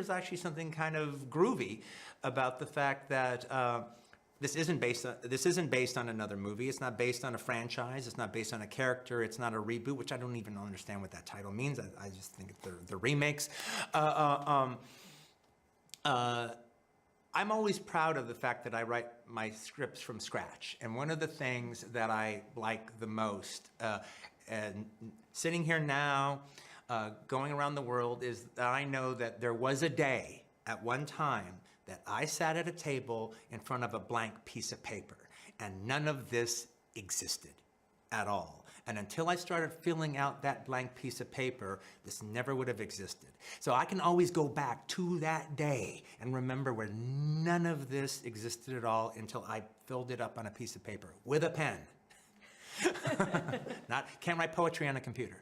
there's actually something kind of groovy about the fact that this isn't based on another movie. It's not based on a franchise. It's not based on a character. It's not a reboot, which I don't even understand what that title means. I just think they're remakes. I'm always proud of the fact that I write my scripts from scratch. And one of the things that I like the most, and sitting here now, going around the world, is that I know that there was a day at one time that I sat at a table in front of a blank piece of paper, and none of this existed at all. And until I started filling out that blank piece of paper, this never would have existed. So I can always go back to that day and remember where none of this existed at all until I filled it up on a piece of paper with a pen. Can't write poetry on a computer.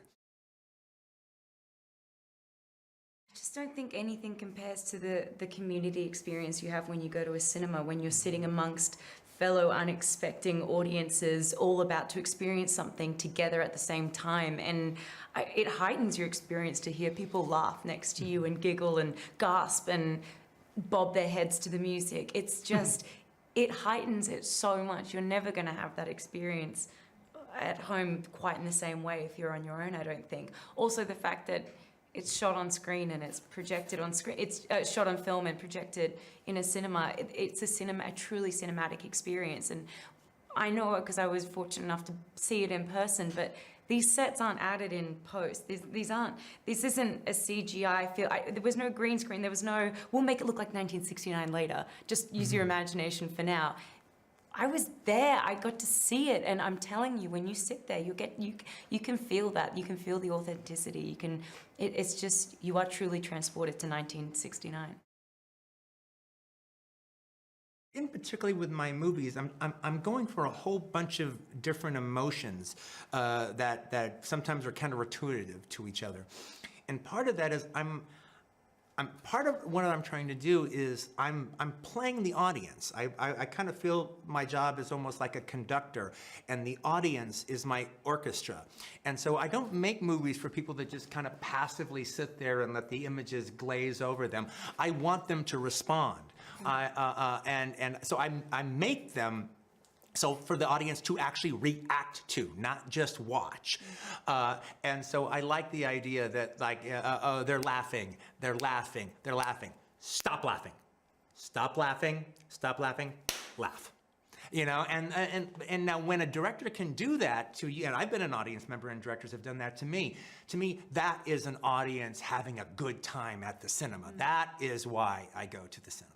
I just don't think anything compares to the community experience you have when you go to a cinema, when you're sitting amongst fellow unexpecting audiences all about to experience something together at the same time. And it heightens your experience to hear people laugh next to you and giggle and gasp and bob their heads to the music. It's just, it heightens it so much. You're never going to have that experience at home quite in the same way if you're on your own, I don't think. Also the fact that it's shot on screen and it's projected on screen. It's shot on film and projected in a cinema. It's a truly cinematic experience. And I know it because I was fortunate enough to see it in person, but these sets aren't added in post. This isn't a CGI feel. There was no green screen. There was no, we'll make it look like 1969 later. Just use your imagination for now. I was there, I got to see it, and I'm telling you, when you sit there, you can feel that. You can feel the authenticity. It's just, you are truly transported to 1969. In particularly with my movies, I'm going for a whole bunch of different emotions that sometimes are counterintuitive to each other. And part of that is part of what I'm trying to do is I'm playing the audience. I kind of feel my job is almost like a conductor, and the audience is my orchestra. And so I don't make movies for people that just kind of passively sit there and let the images glaze over them. I want them to respond. And so I make them so for the audience to actually react to, not just watch. And so I like the idea that, like, they're laughing, they're laughing, they're laughing. Stop laughing. Stop laughing, stop laughing, laugh. You know, and now when a director can do that to you, and I've been an audience member and directors have done that to me, that is an audience having a good time at the cinema. That is why I go to the cinema.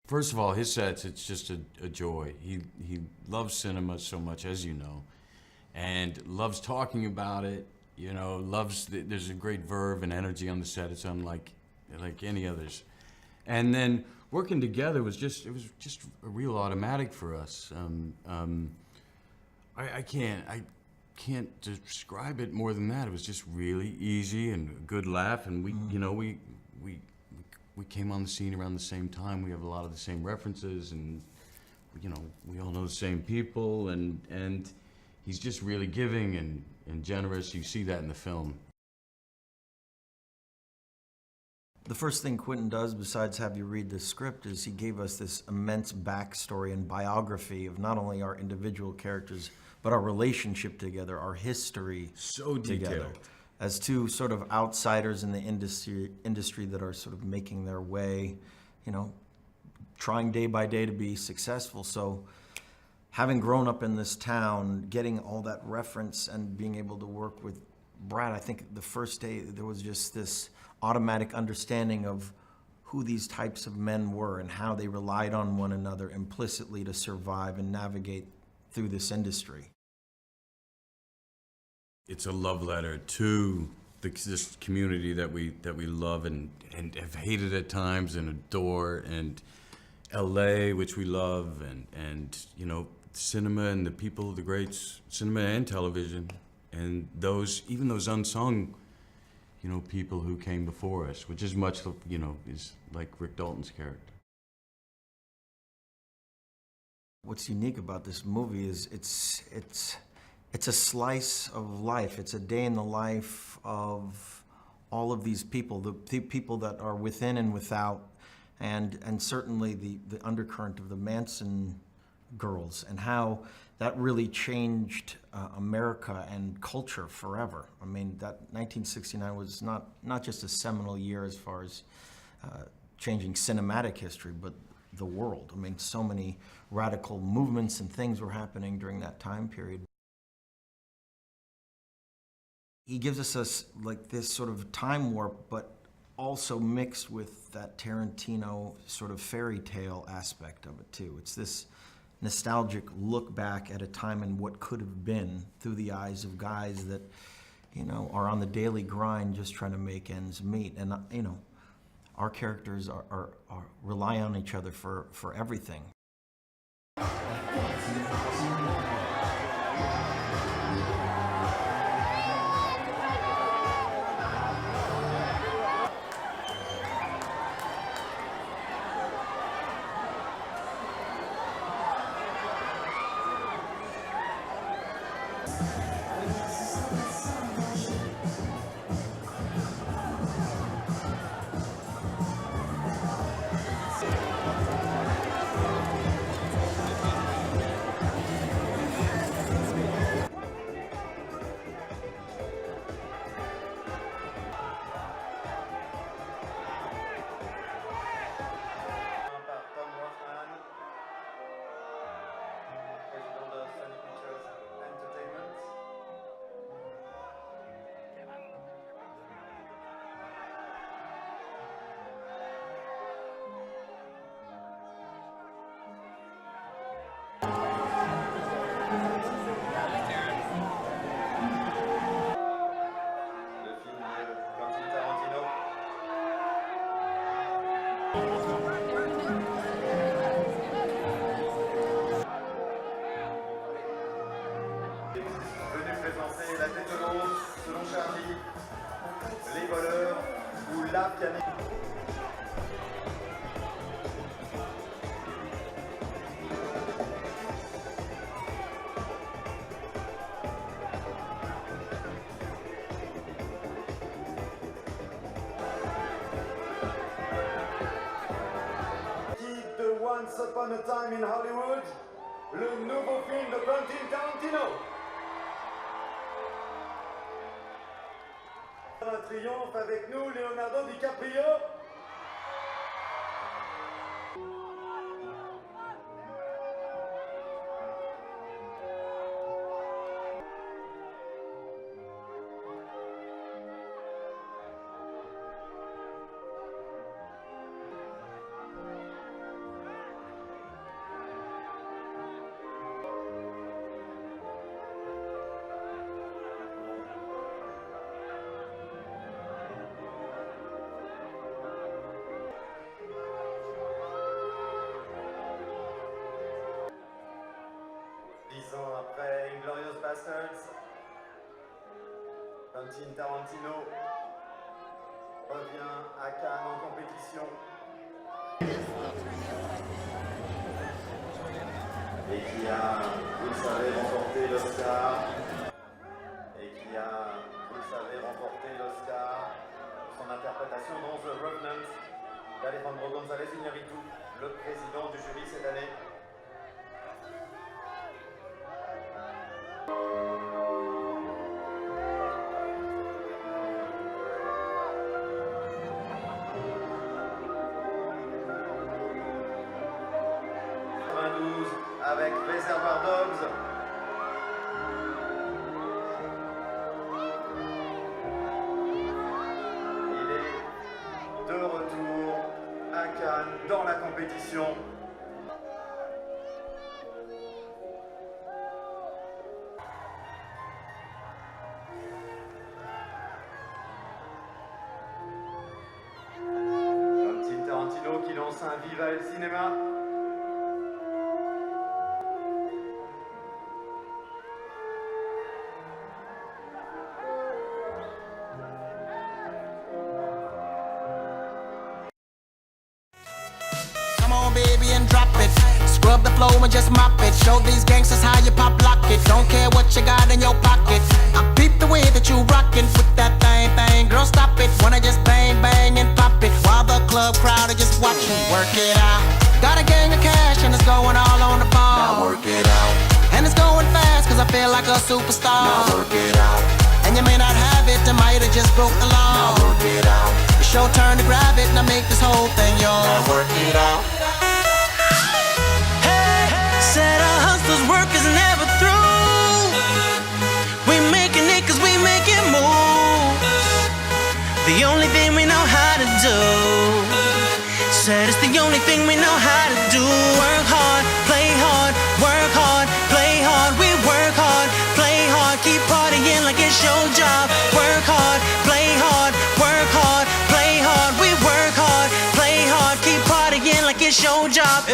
First of all, his sets, it's just a joy. He loves cinema so much, as you know, and loves talking about it, you know, there's a great verve and energy on the set. It's unlike any others. And then working together it was just a real automatic for us. I can't describe it more than that. It was just really easy and a good laugh, and we came on the scene around the same time. We have a lot of the same references, and you know, we all know the same people, and he's just really giving and generous. You see that in the film. The first thing Quentin does, besides have you read the script, is he gave us this immense backstory and biography of not only our individual characters, but our relationship together, our history so together. Detailed. As two sort of outsiders in the industry that are sort of making their way, you know, trying day by day to be successful. So having grown up in this town, getting all that reference and being able to work with Brad, I think the first day there was just this automatic understanding of who these types of men were and how they relied on one another implicitly to survive and navigate through this industry. It's a love letter to this community that we love and have hated at times and adore, and LA, which we love, and you know, cinema and the people, the greats, cinema and television, and even those unsung, you know, people who came before us, which is much, you know, is like Rick Dalton's character. What's unique about this movie is it's a slice of life. It's a day in the life of all of these people, the people that are within and without, and certainly the undercurrent of the Manson girls and how that really changed America and culture forever. I mean, that 1969 was not just a seminal year as far as changing cinematic history, but the world. I mean, so many radical movements and things were happening during that time period. He gives us like this sort of time warp, but also mixed with that Tarantino sort of fairy tale aspect of it too. It's this nostalgic look back at a time and what could have been through the eyes of guys that, you know, are on the daily grind just trying to make ends meet. And, you know, our characters are rely on each other for everything. Venu présenter La tête rose, selon Charlie, Les voleurs ou La pianiste. De Once Upon a Time in Hollywood, le nouveau film de Quentin Tarantino. Un triomphe avec nous, Leonardo DiCaprio. Après Inglourious Basterds, Quentin Tarantino revient à Cannes en compétition. Et qui a, vous le savez, remporté l'Oscar. Son interprétation dans The Revenant d'Alejandro González Iñárritu, le président du jury cette année. Avec Reservoir Dogs. Il est de retour à Cannes dans la compétition. Quentin Tarantino qui lance un Viva el Cinéma. Baby, and drop it. Scrub Scrub the flow and just mop it. Show these gangsters how you pop lock it. Don't care what you got in your pocket. I peep the way that you rockin' with that thing. Girl, stop it. Wanna just bang, bang and pop it. While the club crowd are just watching. Work it out. Got a gang of cash and it's going all on the ball. Now work it out. And it's going fast cause I feel like a superstar. Now work it out. And you may not have it, I might have just broke the law. Now work it out. It's your turn to grab it and I make this whole thing yours. Now work it out. Hey, said our hustlers' work is never through. We making it cause we making moves. The only thing we know how to do. Said it's the only thing we know how to do. Work hard, play hard, work hard, play hard. We work hard, play hard, keep partying like it's your job. Work hard, play hard, work hard, play hard. We work hard, play hard, keep partying like it's your job.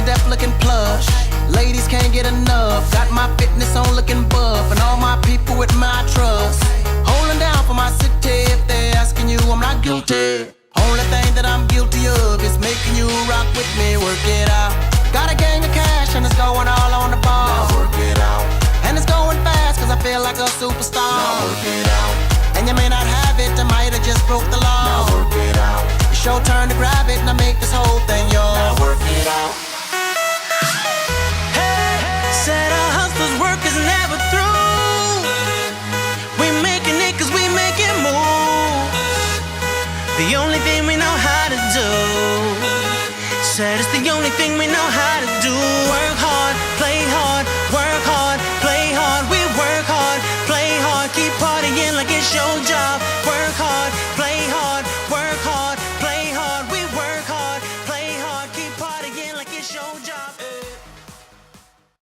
Deaf looking plush. Ladies can't get enough. Got my fitness on looking buff. And all my people with my trust. Holding down for my city. If they're asking you, I'm not guilty. Only thing that I'm guilty of is making you rock with me. Work it out. Got a gang of cash and it's going all on the ball. Now work it out. And it's going fast cause I feel like a superstar. Now work it out. And you may not have it, I might have just broke the law. Now work it out. It's your turn to grab it and I make this whole thing yours. Now work it out. Said our hustlers' work is never through. We making it cause we making moves. The only thing we know how to do. Said it's the only thing we know how to do. Work hard, play hard, work hard.